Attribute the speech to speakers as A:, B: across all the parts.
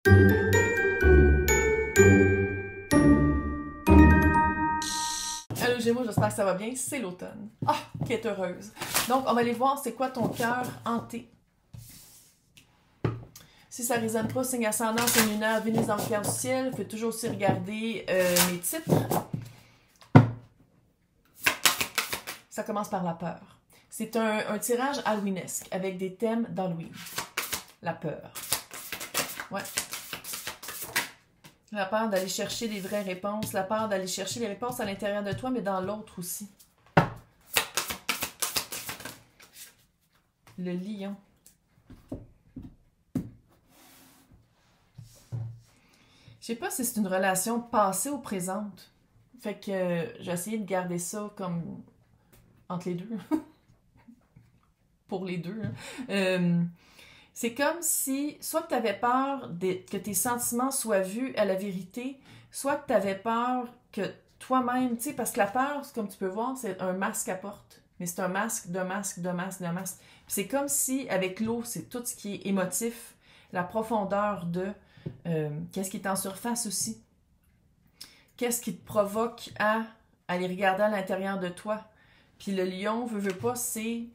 A: Allô Gémeaux, j'espère que ça va bien. C'est l'automne. Ah, qui est heureuse. Donc, on va aller voir c'est quoi ton cœur hanté. Si ça ne résonne pas, signe ascendant, signe lunaire, Vénus dans le clair du ciel. Vous pouvez toujours aussi regarder mes titres. Ça commence par la peur. C'est un tirage halloweenesque avec des thèmes d'Halloween. La peur. Ouais. La peur d'aller chercher les vraies réponses. La peur d'aller chercher les réponses à l'intérieur de toi, mais dans l'autre aussi. Le lion. Je sais pas si c'est une relation passée ou présente. Fait que j'ai essayé de garder ça comme entre les deux. Pour les deux. Hein. C'est comme si, soit que tu avais peur que tes sentiments soient vus à la vérité, soit que tu avais peur que toi-même, tu sais, parce que la peur, comme tu peux voir, c'est un masque à porte. Mais c'est un masque, d'un masque, d'un masque, d'un masque. Puis c'est comme si, avec l'eau, c'est tout ce qui est émotif, la profondeur de qu'est-ce qui est en surface aussi. Qu'est-ce qui te provoque à aller regarder à l'intérieur de toi. Puis le lion, veut pas, c'est...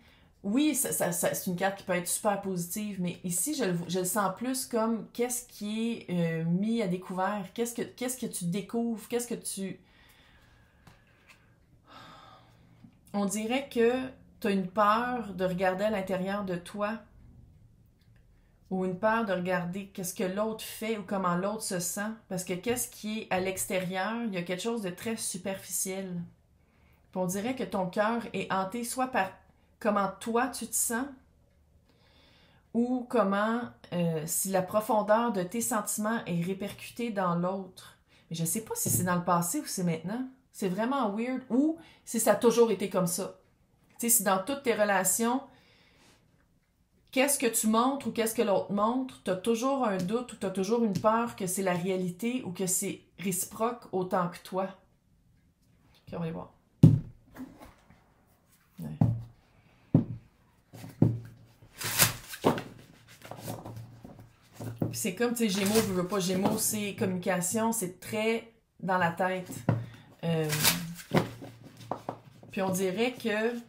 A: Oui, c'est une carte qui peut être super positive, mais ici, je le sens plus comme qu'est-ce qui est mis à découvert, qu'est-ce que tu découvres, qu'est-ce que tu... On dirait que tu as une peur de regarder à l'intérieur de toi ou une peur de regarder qu'est-ce que l'autre fait ou comment l'autre se sent, parce que qu'est-ce qui est à l'extérieur, il y a quelque chose de très superficiel. Puis on dirait que ton cœur est hanté soit par comment toi tu te sens, ou comment, si la profondeur de tes sentiments est répercutée dans l'autre. Mais je ne sais pas si c'est dans le passé ou c'est maintenant. C'est vraiment weird. Ou si ça a toujours été comme ça. Tu sais, si dans toutes tes relations, qu'est-ce que tu montres ou qu'est-ce que l'autre montre, tu as toujours un doute ou tu as toujours une peur que c'est la réalité ou que c'est réciproque autant que toi. Ok, on va aller voir. Ouais. C'est comme, tu sais, Gémeaux, je veux pas, Gémeaux, c'est communication, c'est très dans la tête. Puis on dirait que, tu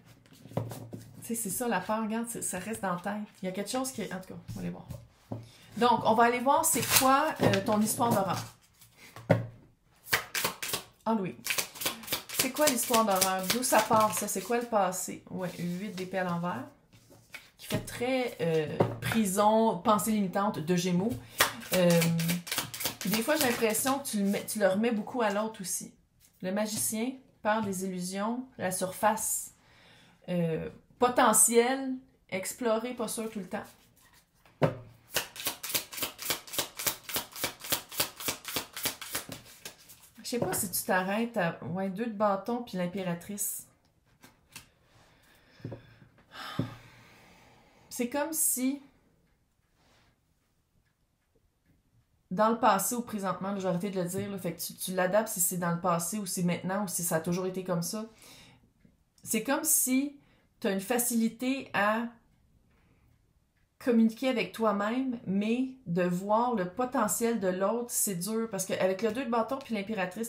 A: sais, c'est ça la peur, regarde, ça reste dans la tête. Il y a quelque chose qui est, en tout cas, on va aller voir. Donc, on va aller voir c'est quoi ton histoire d'horreur. Ah oui. C'est quoi l'histoire d'horreur? D'où ça part, ça? C'est quoi le passé? Ouais, 8 d'épée à l'envers. Qui fait très prison, pensée limitante de Gémeaux. Des fois, j'ai l'impression que tu le remets beaucoup à l'autre aussi. Le magicien, peur des illusions, la surface potentielle, explorer, pas sûr tout le temps. Je sais pas si tu t'arrêtes à... Ouais, 2 de bâton puis l'impératrice. C'est comme si, dans le passé ou présentement, là, j'ai arrêté de le dire, là, fait que tu l'adaptes si c'est dans le passé ou si maintenant ou si ça a toujours été comme ça. C'est comme si tu as une facilité à communiquer avec toi-même, mais de voir le potentiel de l'autre, c'est dur. Parce qu'avec le 2 de bâton puis l'impératrice,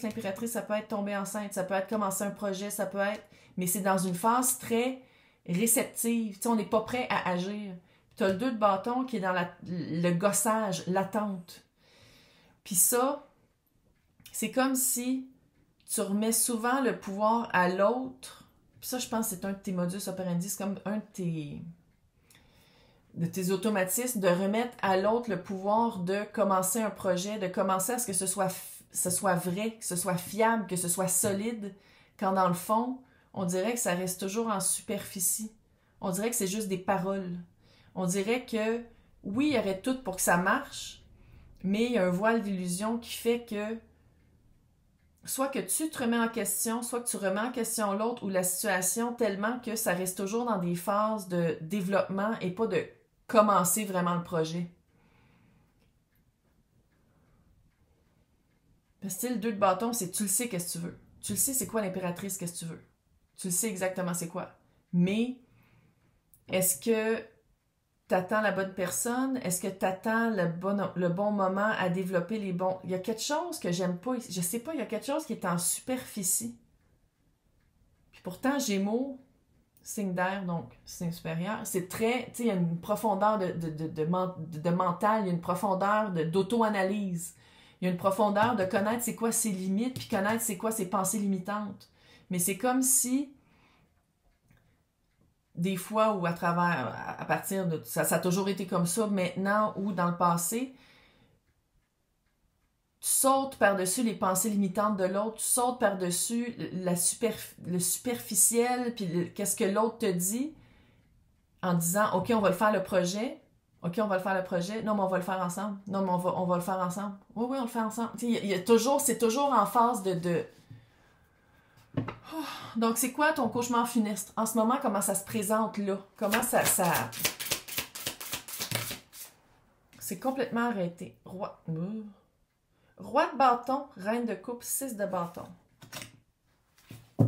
A: ça peut être tomber enceinte, ça peut être commencer un projet, ça peut être... Mais c'est dans une phase très réceptive. Tu sais, on n'est pas prêt à agir. Tu as le 2 de bâton qui est dans le gossage, l'attente. Puis ça, c'est comme si tu remets souvent le pouvoir à l'autre. Puis ça, je pense que c'est un de tes modus operandi, c'est comme un de tes automatismes, de remettre à l'autre le pouvoir de commencer un projet, de commencer à ce que ce soit vrai, que ce soit fiable, que ce soit solide, quand dans le fond, on dirait que ça reste toujours en superficie. On dirait que c'est juste des paroles. On dirait que, oui, il y aurait tout pour que ça marche, mais il y a un voile d'illusion qui fait que soit que tu te remets en question, soit que tu remets en question l'autre ou la situation tellement que ça reste toujours dans des phases de développement et pas de commencer vraiment le projet. Le style 2 de bâton, c'est tu le sais qu'est-ce que tu veux. Tu le sais c'est quoi l'impératrice qu'est-ce que tu veux. Tu le sais exactement c'est quoi. Mais est-ce que t'attends la bonne personne? Est-ce que t'attends le bon moment à développer les bons... Il y a quelque chose que j'aime pas. Je sais pas, il y a quelque chose qui est en superficie. Puis pourtant, Gémeaux, signe d'air, donc signe supérieur, c'est très... Tu sais, il y a une profondeur de mental, il y a une profondeur d'auto-analyse. Il y a une profondeur de connaître c'est quoi ses limites, puis connaître c'est quoi ses pensées limitantes. Mais c'est comme si... des fois ou à partir de... Ça a toujours été comme ça, maintenant ou dans le passé, tu sautes par-dessus les pensées limitantes de l'autre, tu sautes par-dessus le superficiel, puis qu'est-ce que l'autre te dit, en disant, OK, on va le faire le projet, OK, on va le faire le projet, non, mais on va le faire ensemble, non, mais on va le faire ensemble, oui, on le fait ensemble. C'est toujours en phase de... Donc, c'est quoi ton cauchemar funeste? En ce moment, comment ça se présente là? Comment ça... C'est complètement arrêté. Roi de bâton, reine de coupe, 6 de bâton. Puis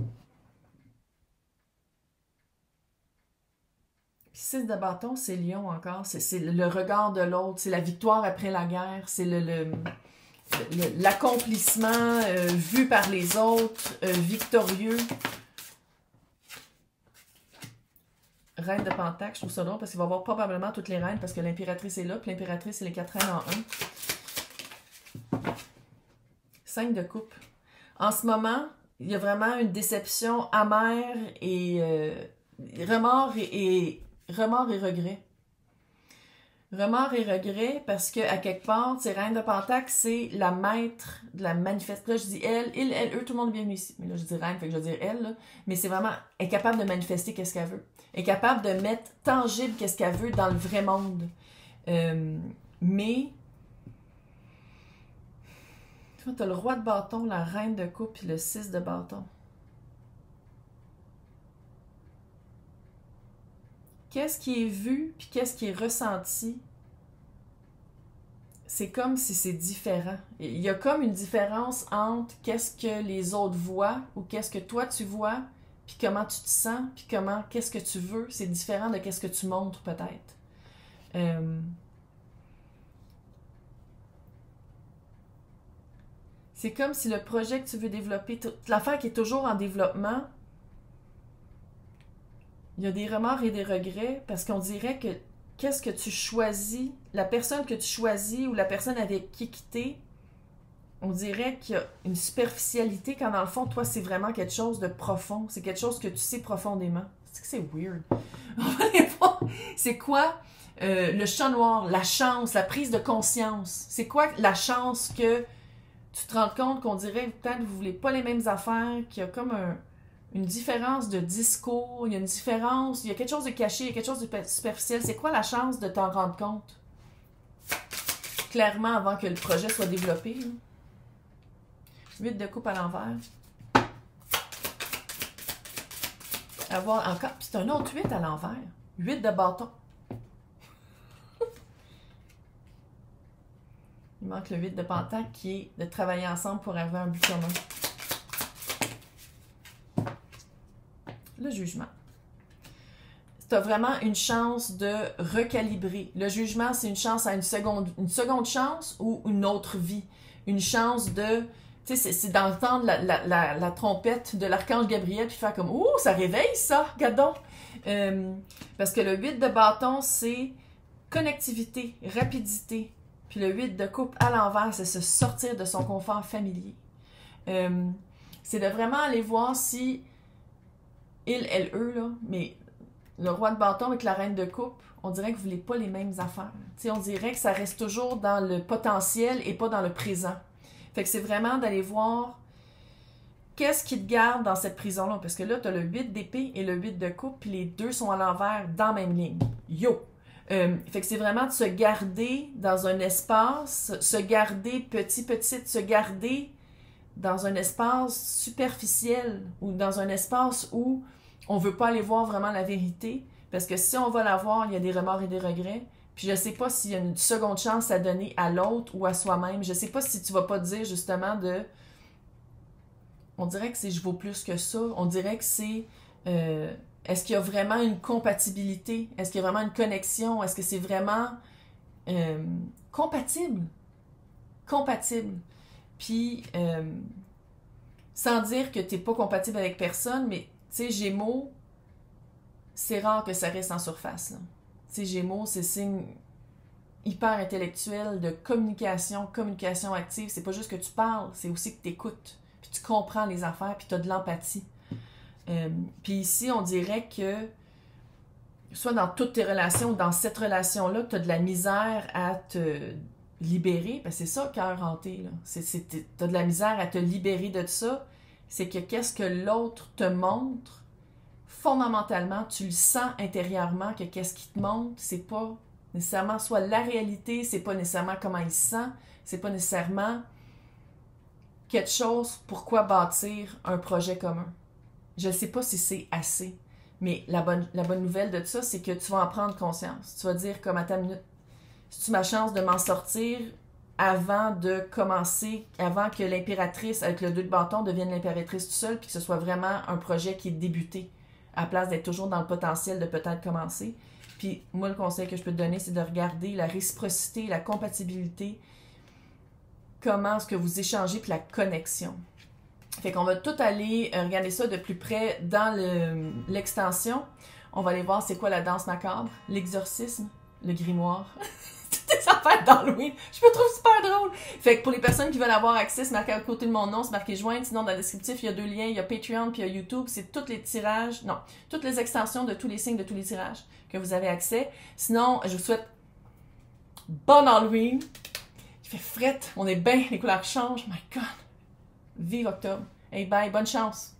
A: 6 de bâton, c'est lion encore. C'est le regard de l'autre. C'est la victoire après la guerre. C'est l'accomplissement vu par les autres, victorieux. Reine de Pentacle, je trouve ça drôle parce qu'il va y avoir probablement toutes les reines parce que l'impératrice est là, puis l'impératrice, c'est les 4 reines en 1. 5 de coupe. En ce moment, il y a vraiment une déception amère et remords et regret. Remords et regret parce que à quelque part, c'est Reine de Pentacle, c'est la maître de la manifestation. Là, je dis elle, il, elle, eux, tout le monde est bienvenu ici. Mais là, je dis Reine, fait que je vais dire elle, là. Mais c'est vraiment, elle est capable de manifester qu'est-ce qu'elle veut. Elle est capable de mettre tangible qu'est-ce qu'elle veut dans le vrai monde. Mais, tu as le roi de bâton, la reine de coupe, puis le 6 de bâton. Qu'est-ce qui est vu, puis qu'est-ce qui est ressenti? C'est comme si c'est différent. Il y a comme une différence entre qu'est-ce que les autres voient ou qu'est-ce que toi tu vois, puis comment tu te sens, puis qu'est-ce que tu veux. C'est différent de qu'est-ce que tu montres peut-être. C'est comme si le projet que tu veux développer, l'affaire qui est toujours en développement, il y a des remords et des regrets parce qu'on dirait que qu'est-ce que tu choisis, la personne que tu choisis ou la personne avec qui quitter, on dirait qu'il y a une superficialité quand dans le fond, toi, c'est vraiment quelque chose de profond. C'est quelque chose que tu sais profondément. C'est que c'est weird. On va aller voir. C'est quoi le chat noir, la chance, la prise de conscience? C'est quoi la chance que tu te rends compte qu'on dirait peut-être que vous voulez pas les mêmes affaires, qu'il y a comme une différence de discours, il y a une différence, il y a quelque chose de caché, il y a quelque chose de superficiel. C'est quoi la chance de t'en rendre compte? Clairement, avant que le projet soit développé. 8 de coupe à l'envers. Avoir encore... Puis c'est un autre 8 à l'envers. 8 de bâton. Il manque le 8 de pentacle qui est de travailler ensemble pour arriver à un but commun. Le jugement. Tu as vraiment une chance de recalibrer. Le jugement, c'est une chance à une seconde chance ou une autre vie. Une chance de... Tu sais, c'est d'entendre la trompette de l'archange Gabriel puis faire comme « Ouh, ça réveille ça, regarde donc! Parce que le 8 de bâton, c'est connectivité, rapidité. Puis le 8 de coupe à l'envers, c'est se sortir de son confort familier. C'est de vraiment aller voir si il, elle, eux, là, mais le roi de bâton avec la reine de coupe, on dirait que vous ne voulez pas les mêmes affaires. T'sais, on dirait que ça reste toujours dans le potentiel et pas dans le présent. Fait que c'est vraiment d'aller voir qu'est-ce qui te garde dans cette prison-là. Parce que là, tu as le 8 d'épée et le 8 de coupe, puis les deux sont à l'envers dans la même ligne. Yo! Fait que c'est vraiment de se garder dans un espace, se garder petite, se garder dans un espace superficiel ou dans un espace où on veut pas aller voir vraiment la vérité. Parce que si on va la voir, il y a des remords et des regrets. Puis je sais pas s'il y a une seconde chance à donner à l'autre ou à soi-même. Je sais pas si tu vas pas dire justement de... On dirait que c'est « je vaux plus que ça ». On dirait que c'est Est-ce qu'il y a vraiment une compatibilité? Est-ce qu'il y a vraiment une connexion? Est-ce que c'est vraiment compatible? Compatible. Puis, sans dire que tu n'es pas compatible avec personne, mais tu sais, Gémeaux, c'est rare que ça reste en surface. Tu sais, Gémeaux, c'est signe hyper intellectuel de communication active. C'est pas juste que tu parles, c'est aussi que tu écoutes. Puis tu comprends les affaires, puis tu as de l'empathie. Puis ici, on dirait que, soit dans toutes tes relations, dans cette relation-là, tu as de la misère à te libérer, parce que c'est ça, cœur hanté, là. Tu as de la misère à te libérer de ça. C'est que qu'est-ce que l'autre te montre, fondamentalement, tu le sens intérieurement que qu'est-ce qu'il te montre, c'est pas nécessairement soit la réalité, c'est pas nécessairement comment il se sent, c'est pas nécessairement quelque chose pourquoi bâtir un projet commun. Je sais pas si c'est assez, mais la bonne nouvelle de ça, c'est que tu vas en prendre conscience. Tu vas dire comme à ta minute, c'est-tu ma chance de m'en sortir avant de commencer, avant que l'impératrice avec le 2 de bâton devienne l'impératrice tout seul, puis que ce soit vraiment un projet qui est débuté, à la place d'être toujours dans le potentiel de peut-être commencer. Puis moi, le conseil que je peux te donner, c'est de regarder la réciprocité, la compatibilité, comment est-ce que vous échangez, puis la connexion. Fait qu'on va tout aller regarder ça de plus près dans l'extension. On va aller voir c'est quoi la danse macabre, l'exorcisme, le grimoire. Toutes les affaires d'Halloween. Je me trouve super drôle. Fait que pour les personnes qui veulent avoir accès, c'est marqué à côté de mon nom, c'est marqué joindre. Sinon, dans le descriptif, il y a 2 liens. Il y a Patreon puis il y a YouTube. C'est tous les tirages, non, toutes les extensions de tous les signes de tous les tirages que vous avez accès. Sinon, je vous souhaite bon Halloween. Il fait frette. On est bien. Les couleurs changent. My God. Vive octobre. Hey, bye. Bonne chance.